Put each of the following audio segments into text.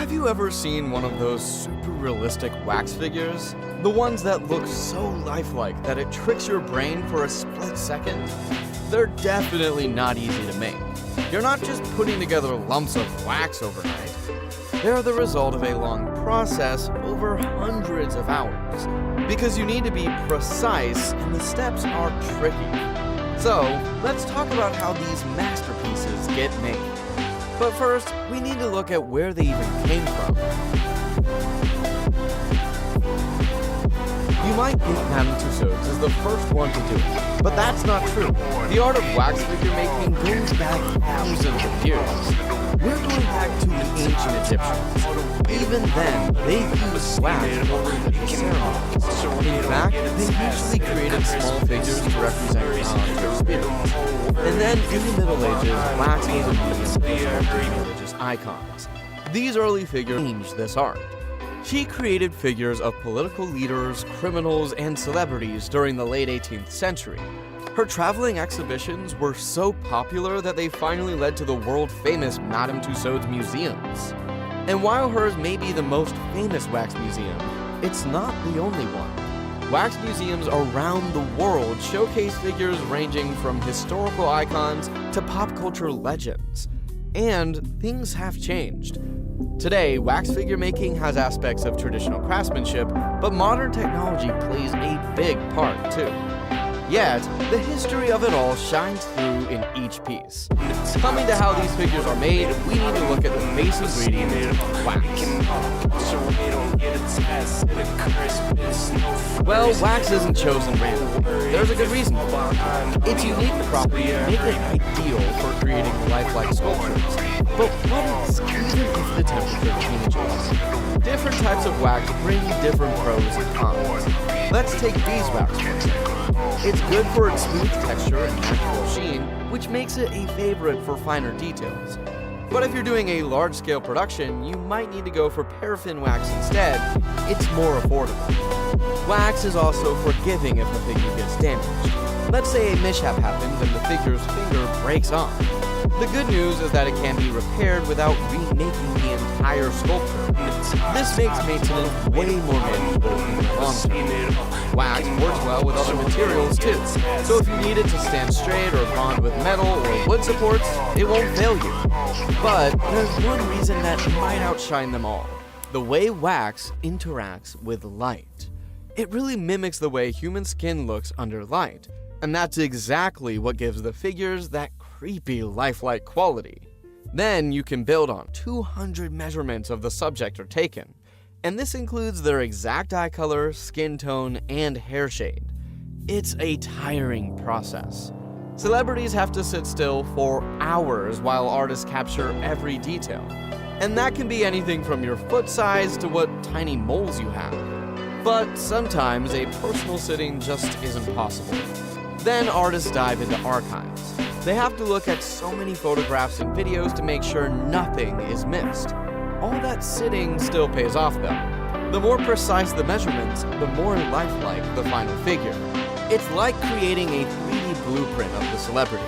Have you ever seen one of those super realistic wax figures? The ones that look so lifelike that it tricks your brain for a split second? They're definitely not easy to make. You're not just putting together lumps of wax overnight. They're the result of a long process over hundreds of hours, because you need to be precise and the steps are tricky. So, let's talk about how these masterpieces get made. But first, we need to look at where they even came from. You might think Madame Tussauds is the first one to do it, but that's not true. The art of wax figure making goes back thousands of years. We're going back to the ancient Egyptians. Even then, they used wax for religious ceremonies. In fact, they usually created small figures to represent gods or spirits. And then, in the Middle Ages, wax was a medium for religious icons. These early figures changed this art. She created figures of political leaders, criminals, and celebrities during the late 18th century. Her traveling exhibitions were so popular that they finally led to the world-famous Madame Tussauds museums. And while hers may be the most famous wax museum, it's not the only one. Wax museums around the world showcase figures ranging from historical icons to pop culture legends. And things have changed. Today, wax figure making has aspects of traditional craftsmanship, but modern technology plays a big part too. Yet, the history of it all shines through in each piece. Coming to how these figures are made, we need to look at the base ingredient, wax. Well, wax isn't chosen randomly. There's a good reason for it. Its unique properties make it ideal for creating lifelike sculptures. But what is even if the temperature changes? Different types of wax bring different pros and cons. Let's take beeswax for example. It's good for its smooth texture and natural sheen, which makes it a favorite for finer details. But if you're doing a large-scale production, you might need to go for paraffin wax instead. It's more affordable. Wax is also forgiving if the figure gets damaged. Let's say a mishap happens and the figure's finger breaks off. The good news is that it can be repaired without remaking the entire sculpture. This makes maintenance way more manageable in the long term. Wax works well with other materials too, so if you need it to stand straight or bond with metal or wood supports, it won't fail you. But there's one reason that might outshine them all: the way wax interacts with light. It really mimics the way human skin looks under light, and that's exactly what gives the figures that creepy lifelike quality. Then you can build on 200 measurements of the subject are taken, and this includes their exact eye color, skin tone, and hair shade. It's a tiring process. Celebrities have to sit still for hours while artists capture every detail, and that can be anything from your foot size to what tiny moles you have. But sometimes a personal sitting just isn't possible. Then artists dive into archives. They have to look at so many photographs and videos to make sure nothing is missed. All that sitting still pays off though. The more precise the measurements, the more lifelike the final figure. It's like creating a 3D blueprint of the celebrity.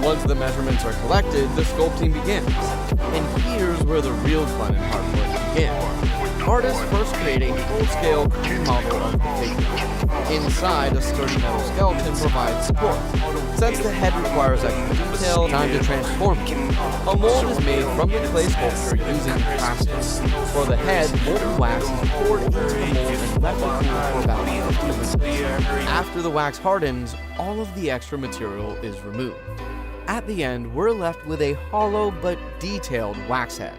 Once the measurements are collected, the sculpting begins. And here's where the real fun and hard work begins. Artists first create a full-scale model of the figure. Inside, a sturdy metal skeleton provides support. Since the head requires extra detail, time to transform it. A mold is made from the clay sculpture using plastics. For the head, molten wax is poured into the mold and left to cool for about 50 minutes. After the wax hardens, all of the extra material is removed. At the end, we're left with a hollow but detailed wax head.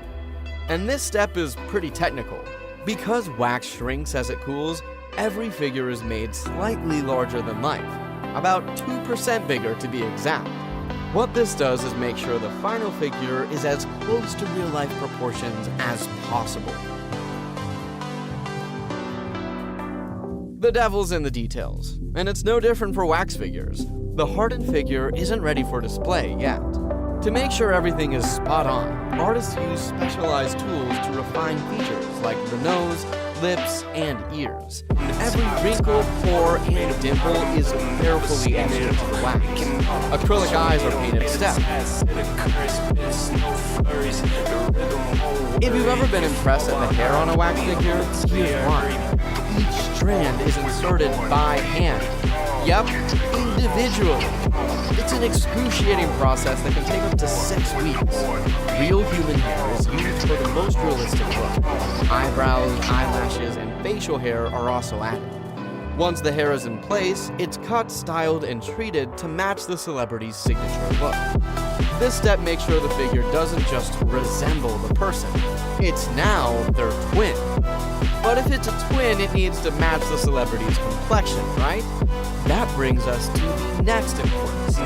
And this step is pretty technical. Because wax shrinks as it cools, every figure is made slightly larger than life, about 2% bigger to be exact. What this does is make sure the final figure is as close to real-life proportions as possible. The devil's in the details, and it's no different for wax figures. The hardened figure isn't ready for display yet. To make sure everything is spot on, artists use specialized tools to refine features like the nose, lips, and ears. Every wrinkle, pore, and dimple is carefully etched into the wax. Acrylic eyes are painted step. If you've ever been impressed at the hair on a wax figure, here's why. Each strand is inserted by hand. Yep, individually. It's an excruciating process that can take up to 6 weeks. Real human hair is used for the most realistic look. Eyebrows, eyelashes, and facial hair are also added. Once the hair is in place, it's cut, styled, and treated to match the celebrity's signature look. This step makes sure the figure doesn't just resemble the person, it's now their twin. But if it's a twin, it needs to match the celebrity's complexion, right? That brings us to the next importance.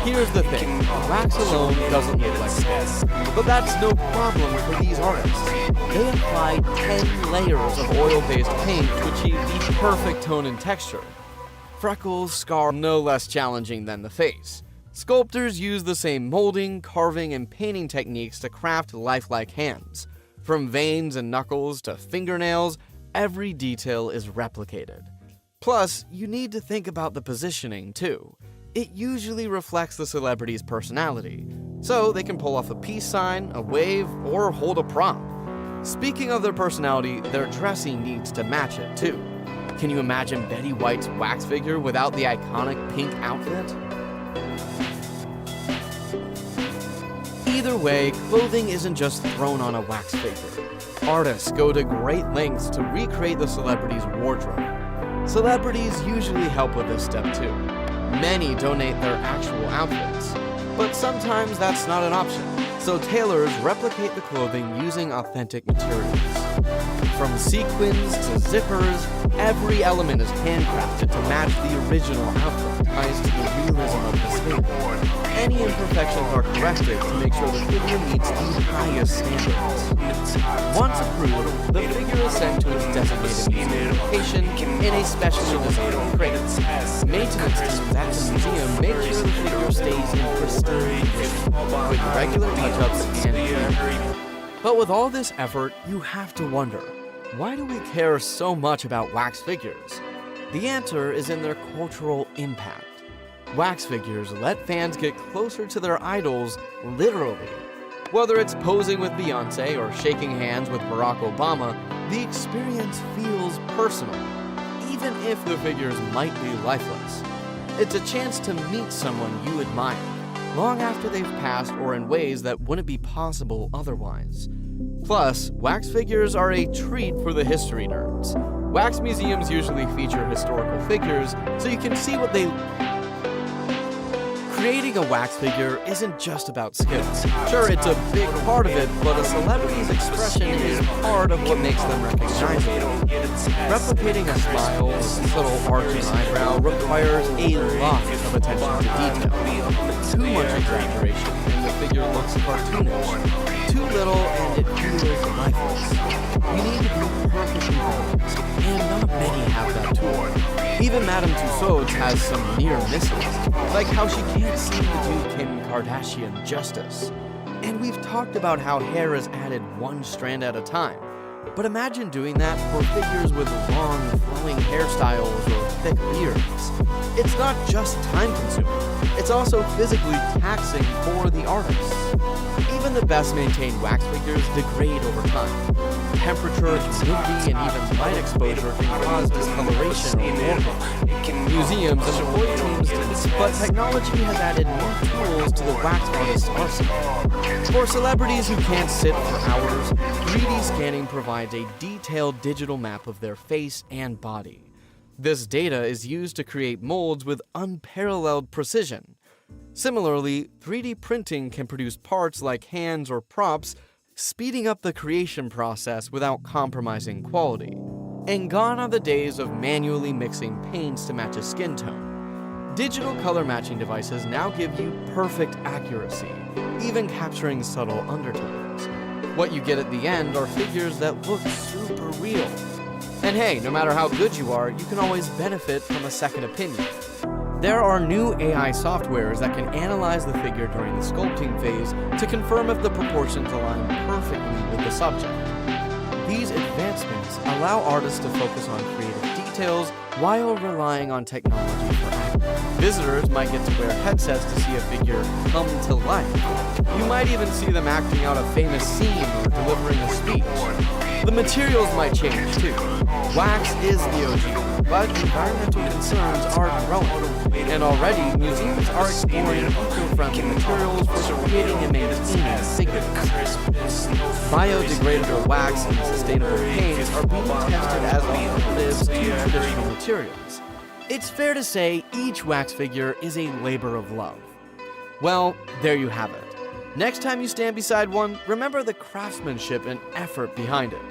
Here's the thing, wax alone doesn't look like skin, but that's no problem for these artists. They apply 10 layers of oil-based paint to achieve the perfect tone and texture. Freckles, scars, no less challenging than the face. Sculptors use the same molding, carving, and painting techniques to craft lifelike hands. From veins and knuckles to fingernails, every detail is replicated. Plus, you need to think about the positioning too. It usually reflects the celebrity's personality, so they can pull off a peace sign, a wave, or hold a prop. Speaking of their personality, their dressing needs to match it too. Can you imagine Betty White's wax figure without the iconic pink outfit? Either way, clothing isn't just thrown on a wax figure. Artists go to great lengths to recreate the celebrity's wardrobe. Celebrities usually help with this step too. Many donate their actual outfits, but sometimes that's not an option. So tailors replicate the clothing using authentic materials. From sequins to zippers, every element is handcrafted to match the original outfit, ties to the realism of the figure. Any imperfections are corrected to make sure the figure meets the highest standards. Once approved, the figure is sent to its designated museum location in a specially designed crate. Maintenance teams at the museum make sure the figure stays in pristine condition, with regular touch-ups and care. But with all this effort, you have to wonder, why do we care so much about wax figures? The answer is in their cultural impact. Wax figures let fans get closer to their idols, literally. Whether it's posing with Beyoncé or shaking hands with Barack Obama, the experience feels personal, even if the figures might be lifeless. It's a chance to meet someone you admire, long after they've passed or in ways that wouldn't be possible otherwise. Plus, wax figures are a treat for the history nerds. Wax museums usually feature historical figures, so you can see what they... Creating a wax figure isn't just about skill. Sure, it's a big part of it, but a celebrity's expression is part of what makes them recognizable. Replicating a smile or a subtle arch and eyebrow requires a lot of attention to detail. Too much exaggeration and the figure looks cartoonish. Too little and it feels lifeless. You need to be perfectly balanced, and not many have that tool. Even Madame Tussauds has some near misses, like how she can't seem to do Kim Kardashian justice. And we've talked about how hair is added one strand at a time, but imagine doing that for figures with long, flowing hairstyles or thick beards. It's not just time-consuming, it's also physically taxing for the artists. Even the best-maintained wax figures degrade over time. Temperature, humidity, and even light exposure can cause discoloration or warping. Museums employ teams, but technology has added new tools to the wax artist's arsenal. For celebrities who can't sit for hours, 3D scanning provides a detailed digital map of their face and body. This data is used to create molds with unparalleled precision. Similarly, 3D printing can produce parts like hands or props, speeding up the creation process without compromising quality. And gone are the days of manually mixing paints to match a skin tone. Digital color matching devices now give you perfect accuracy, even capturing subtle undertones. What you get at the end are figures that look super real. And hey, no matter how good you are, you can always benefit from a second opinion. There are new AI softwares that can analyze the figure during the sculpting phase to confirm if the proportions align perfectly with the subject. These advancements allow artists to focus on creative details while relying on technology for acting. Visitors might get to wear headsets to see a figure come to life. You might even see them acting out a famous scene or delivering a speech. The materials might change too. Wax is the OG, but environmental concerns are growing, and already museums are exploring eco-friendly materials for creating and maintaining figures. Biodegradable wax and sustainable paints are being tested as alternatives to traditional materials. It's fair to say each wax figure is a labor of love. Well, there you have it. Next time you stand beside one, remember the craftsmanship and effort behind it.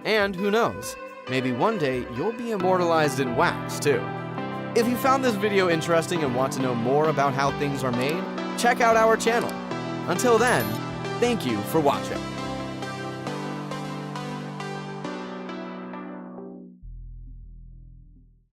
And who knows, maybe one day you'll be immortalized in wax too. If you found this video interesting and want to know more about how things are made, check out our channel. Until then, thank you for watching.